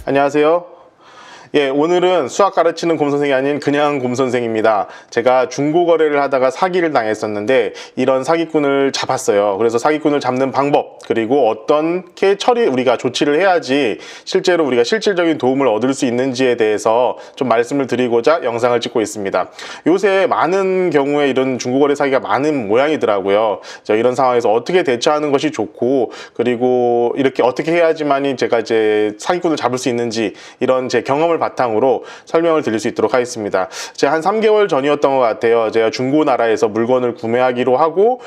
안녕하세요. 예, 오늘은 수학 가르치는 곰선생이 아닌 그냥 곰선생입니다. 제가 중고거래를 하다가 사기를 당했었는데 이런 사기꾼을 잡았어요. 그래서 사기꾼을 잡는 방법, 그리고 어떻게 우리가 조치를 해야지 실제로 우리가 실질적인 도움을 얻을 수 있는지에 대해서 좀 말씀을 드리고자 영상을 찍고 있습니다. 요새 많은 경우에 이런 중고거래 사기가 많은 모양이더라고요. 이런 상황에서 어떻게 대처하는 것이 좋고, 그리고 이렇게 어떻게 해야지만이 제가 이제 사기꾼을 잡을 수 있는지, 이런 제 경험을 바탕으로 설명을 드릴 수 있도록 하겠습니다. 제가 한 3개월 전이었던 것 같아요. 제가 중고나라에서 물건을 구매하기로 하고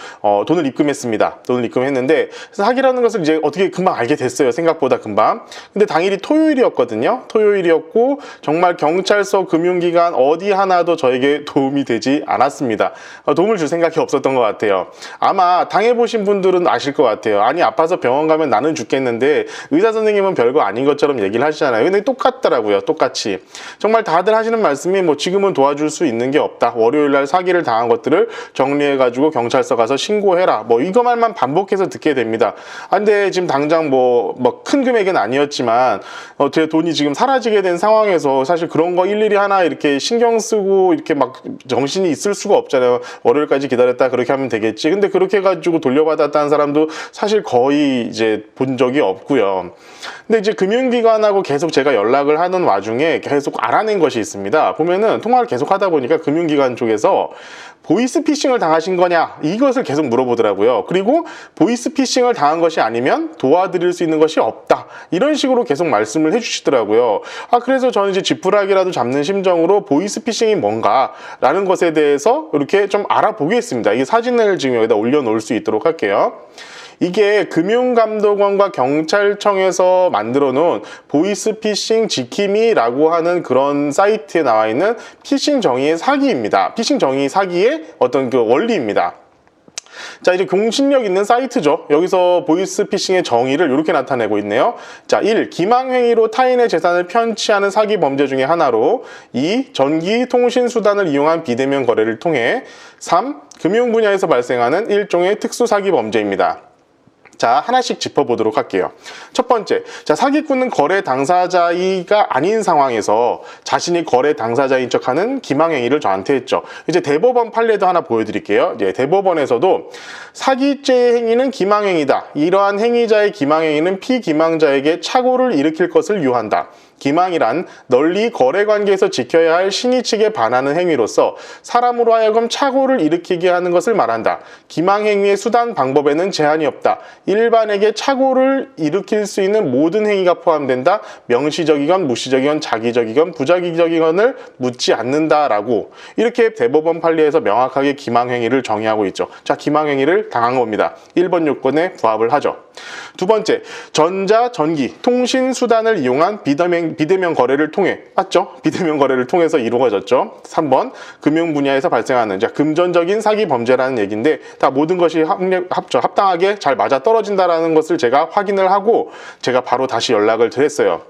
돈을 입금했습니다. 돈을 입금했는데 사기라는 것을 이제 어떻게 금방 알게 됐어요. 생각보다 금방. 근데 당일이 토요일이었거든요. 토요일이었고 정말 경찰서, 금융기관 어디 하나도 저에게 도움이 되지 않았습니다. 도움을 줄 생각이 없었던 것 같아요. 아마 당해보신 분들은 아실 것 같아요. 아니, 아파서 병원 가면 나는 죽겠는데 의사 선생님은 별거 아닌 것처럼 얘기를 하시잖아요. 근데 똑같더라고요. 똑같이. 정말 다들 하시는 말씀이 지금은 도와줄 수 있는 게 없다. 월요일날 사기를 당한 것들을 정리해가지고 경찰서 가서 신고해라. 이거 말만 반복해서 듣게 됩니다. 근데 지금 당장 큰 금액은 아니었지만 제 돈이 지금 사라지게 된 상황에서 사실 그런 거 일일이 하나 이렇게 신경 쓰고 이렇게 막 정신이 있을 수가 없잖아요. 월요일까지 기다렸다 그렇게 하면 되겠지. 근데 그렇게 해가지고 돌려받았다는 사람도 사실 거의 이제 본 적이 없고요. 근데 이제 금융기관하고 계속 제가 연락을 하는 와중에 계속 알아낸 것이 있습니다. 보면은 통화를 계속 하다 보니까 금융기관 쪽에서 보이스피싱을 당하신 거냐, 이것을 계속 물어보더라고요. 그리고 보이스피싱을 당한 것이 아니면 도와드릴 수 있는 것이 없다, 이런 식으로 계속 말씀을 해주시더라고요. 그래서 저는 이제 지푸라기라도 잡는 심정으로 보이스피싱이 뭔가 라는 것에 대해서 이렇게 좀 알아보겠습니다. 이게 사진을 지금 여기다 올려놓을 수 있도록 할게요. 이게 금융감독원과 경찰청에서 만들어 놓은 보이스피싱 지킴이라고 하는 그런 사이트에 나와 있는 피싱 정의의 사기입니다. 피싱 정의 사기의 어떤 그 원리입니다. 자, 이제 공신력 있는 사이트죠. 여기서 보이스피싱의 정의를 이렇게 나타내고 있네요. 자, 1. 기망행위로 타인의 재산을 편취하는 사기 범죄 중에 하나로, 2. 전기 통신 수단을 이용한 비대면 거래를 통해, 3. 금융 분야에서 발생하는 일종의 특수 사기 범죄입니다. 자, 하나씩 짚어보도록 할게요. 첫 번째, 자, 사기꾼은 거래 당사자가 아닌 상황에서 자신이 거래 당사자인 척하는 기망행위를 저한테 했죠. 이제 대법원 판례도 하나 보여드릴게요. 이제 대법원에서도 사기죄의 행위는 기망행위다. 이러한 행위자의 기망행위는 피기망자에게 착오를 일으킬 것을 유한다. 기망이란 널리 거래관계에서 지켜야 할 신의 측에 반하는 행위로서 사람으로 하여금 착오를 일으키게 하는 것을 말한다. 기망행위의 수단, 방법에는 제한이 없다. 일반에게 착오를 일으킬 수 있는 모든 행위가 포함된다. 명시적이건 무시적이건 자기적이건 부자기적이건을 묻지 않는다라고, 이렇게 대법원 판례에서 명확하게 기망행위를 정의하고 있죠. 자, 기망행위를 당한 겁니다. 1번 요건에 부합을 하죠. 두 번째, 전자, 전기, 통신 수단을 이용한 비대면 거래를 통해, 맞죠? 비대면 거래를 통해서 이루어졌죠. 3번, 금융 분야에서 발생하는 금전적인 사기 범죄라는 얘기인데, 다 모든 것이 합당하게 잘 맞아 떨어진다라는 것을 제가 확인을 하고 제가 바로 다시 연락을 드렸어요.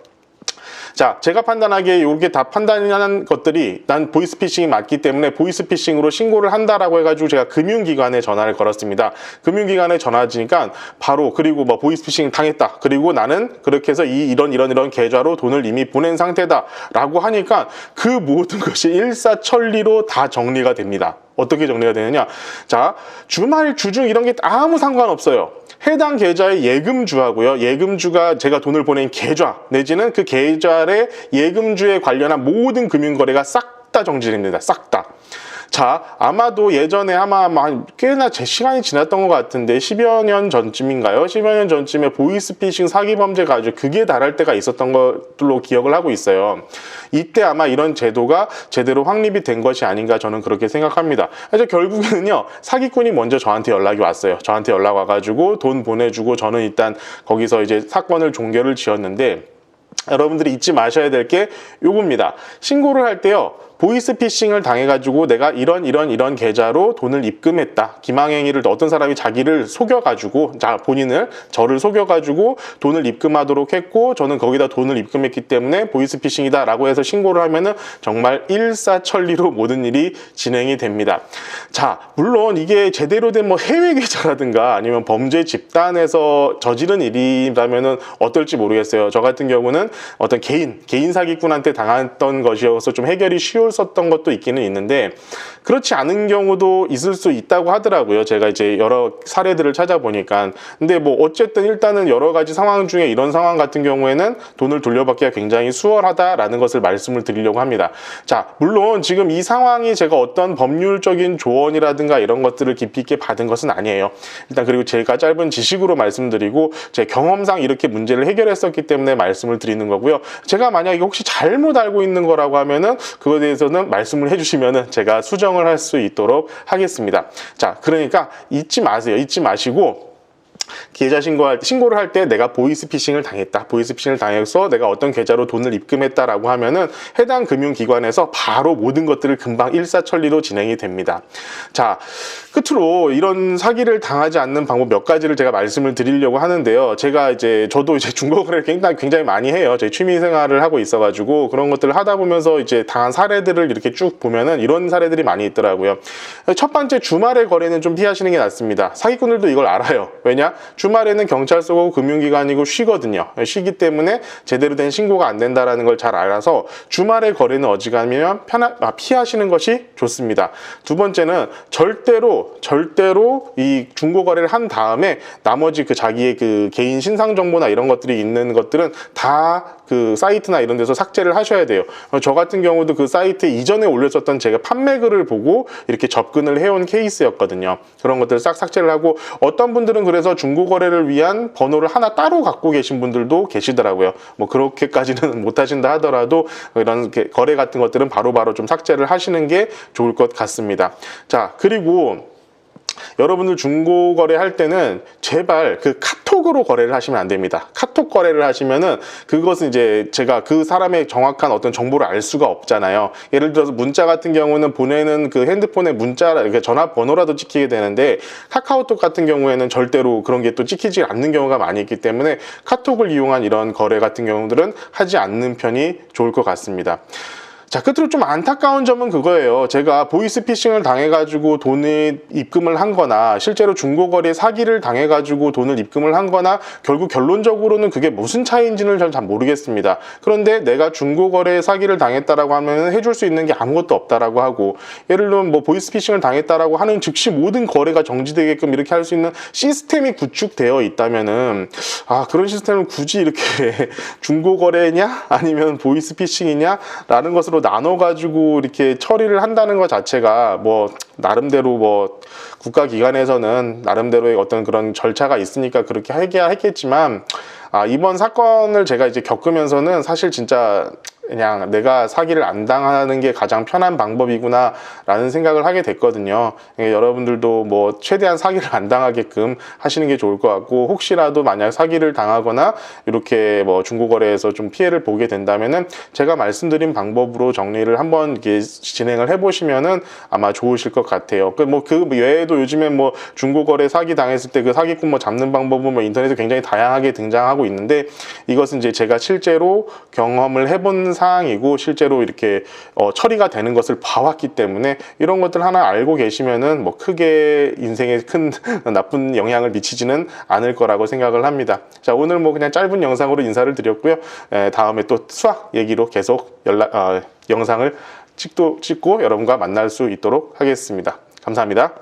자, 제가 판단하기에 이게 다 판단하는 것들이 난 보이스피싱이 맞기 때문에 보이스피싱으로 신고를 한다라고 해가지고 제가 금융기관에 전화를 걸었습니다. 금융기관에 전화 주니까 바로, 그리고 보이스피싱 당했다, 그리고 나는 그렇게 해서 이런 계좌로 돈을 이미 보낸 상태다 라고 하니까 그 모든 것이 일사천리로 다 정리가 됩니다. 어떻게 정리가 되느냐, 자, 주말, 주중 이런 게 아무 상관없어요. 해당 계좌의 예금주하고요, 예금주가 제가 돈을 보낸 계좌 내지는 그 계좌의 예금주에 관련한 모든 금융거래가 싹 다 정지됩니다. 싹 다. 자, 아마도 예전에 꽤나 제 시간이 지났던 것 같은데 10여 년 전쯤인가요? 10여 년 전쯤에 보이스피싱 사기 범죄가 아주 극에 달할 때가 있었던 것들로 기억을 하고 있어요. 이때 아마 이런 제도가 제대로 확립이 된 것이 아닌가, 저는 그렇게 생각합니다. 그래서 결국에는요, 사기꾼이 먼저 저한테 연락이 왔어요. 저한테 연락 와가지고 돈 보내주고 저는 일단 거기서 이제 사건을 종결을 지었는데, 여러분들이 잊지 마셔야 될 게 요겁니다. 신고를 할 때요, 보이스피싱을 당해가지고 내가 이런 계좌로 돈을 입금했다. 기망행위를 어떤 사람이 자기를 속여가지고 저를 속여가지고 돈을 입금하도록 했고 저는 거기다 돈을 입금했기 때문에 보이스피싱이다 라고 해서 신고를 하면은 정말 일사천리로 모든 일이 진행이 됩니다. 자, 물론 이게 제대로 된 뭐 해외 계좌라든가 아니면 범죄 집단에서 저지른 일이라면은 어떨지 모르겠어요. 저 같은 경우는 어떤 개인 사기꾼한테 당했던 것이어서 좀 해결이 쉬웠었던 것도 있기는 있는데 그렇지 않은 경우도 있을 수 있다고 하더라고요. 제가 이제 여러 사례들을 찾아보니까. 근데 뭐 어쨌든 일단은 여러 가지 상황 중에 이런 상황 같은 경우에는 돈을 돌려받기가 굉장히 수월하다라는 것을 말씀을 드리려고 합니다. 자, 물론 지금 이 상황이 제가 어떤 법률적인 조언이라든가 이런 것들을 깊이 있게 받은 것은 아니에요. 일단 그리고 제가 짧은 지식으로 말씀드리고 제 경험상 이렇게 문제를 해결했었기 때문에 말씀을 드리는 거고요. 제가 만약에 혹시 잘못 알고 있는 거라고 하면은 그거에 대해서는 말씀을 해주시면은 제가 수정을 할 수 있도록 하겠습니다. 자, 그러니까 잊지 마세요. 잊지 마시고 계좌 신고를 할 때 내가 보이스피싱을 당했다. 보이스피싱을 당해서 내가 어떤 계좌로 돈을 입금했다라고 하면은 해당 금융기관에서 바로 모든 것들을 금방 일사천리로 진행이 됩니다. 자, 끝으로 이런 사기를 당하지 않는 방법 몇 가지를 제가 말씀을 드리려고 하는데요. 저도 이제 중고거래를 굉장히 많이 해요. 제 취미 생활을 하고 있어가지고 그런 것들을 하다 보면서 이제 당한 사례들을 이렇게 쭉 보면은 이런 사례들이 많이 있더라고요. 첫 번째, 주말에 거래는 좀 피하시는 게 낫습니다. 사기꾼들도 이걸 알아요. 왜냐? 주말에는 경찰서고 금융기관이고 쉬거든요. 쉬기 때문에 제대로 된 신고가 안 된다는 걸 잘 알아서 주말에 거래는 어지간하면 피하시는 것이 좋습니다. 두 번째는 절대로 이 중고거래를 한 다음에 나머지 자기의 개인 신상 정보나 이런 것들이 있는 것들은 다 그 사이트나 이런 데서 삭제를 하셔야 돼요. 저 같은 경우도 그 사이트 이전에 올렸었던 제가 판매글을 보고 이렇게 접근을 해온 케이스였거든요. 그런 것들을 싹 삭제를 하고 어떤 분들은 그래서 중고거래를 위한 번호를 하나 따로 갖고 계신 분들도 계시더라고요. 뭐 그렇게까지는 못하신다 하더라도 이런 거래 같은 것들은 바로바로 좀 삭제를 하시는 게 좋을 것 같습니다. 자, 그리고 여러분들 중고거래 할 때는 제발 카톡으로 거래를 하시면 안 됩니다. 카톡 거래를 하시면은 그것은 이제 제가 그 사람의 정확한 어떤 정보를 알 수가 없잖아요. 예를 들어서 문자 같은 경우는 보내는 핸드폰에 전화번호라도 찍히게 되는데 카카오톡 같은 경우에는 절대로 그런 게 또 찍히지 않는 경우가 많이 있기 때문에 카톡을 이용한 이런 거래 같은 경우들은 하지 않는 편이 좋을 것 같습니다. 자, 끝으로 좀 안타까운 점은 그거예요. 제가 보이스피싱을 당해가지고 돈을 입금을 한 거나 실제로 중고거래 사기를 당해가지고 돈을 입금을 한 거나 결국 결론적으로는 그게 무슨 차이인지는 잘 모르겠습니다. 그런데 내가 중고거래 사기를 당했다라고 하면 해줄 수 있는 게 아무것도 없다라고 하고 예를 들면 뭐 보이스피싱을 당했다라고 하는 즉시 모든 거래가 정지되게끔 이렇게 할 수 있는 시스템이 구축되어 있다면은 그런 시스템을 굳이 이렇게 중고거래냐 아니면 보이스피싱이냐 라는 것으로 나눠가지고 이렇게 처리를 한다는 것 자체가 나름대로 국가기관에서는 나름대로의 어떤 그런 절차가 있으니까 그렇게 해야 했겠지만 이번 사건을 제가 이제 겪으면서는 사실 진짜 그냥 내가 사기를 안 당하는 게 가장 편한 방법이구나 라는 생각을 하게 됐거든요. 여러분들도 최대한 사기를 안 당하게끔 하시는 게 좋을 것 같고 혹시라도 만약 사기를 당하거나 이렇게 중고거래에서 좀 피해를 보게 된다면은 제가 말씀드린 방법으로 정리를 한번 이렇게 진행을 해보시면은 아마 좋으실 것 같아요. 그 외에도 요즘에 중고거래 사기 당했을 때 그 사기꾼 잡는 방법은 인터넷에 굉장히 다양하게 등장하고 있는데 이것은 이제 제가 실제로 경험을 해본 사항이고 실제로 이렇게 처리가 되는 것을 봐왔기 때문에 이런 것들 하나 알고 계시면은 크게 인생에 큰 나쁜 영향을 미치지는 않을 거라고 생각을 합니다. 자, 오늘 그냥 짧은 영상으로 인사를 드렸고요. 다음에 또 수학 얘기로 계속 영상을 찍고 여러분과 만날 수 있도록 하겠습니다. 감사합니다.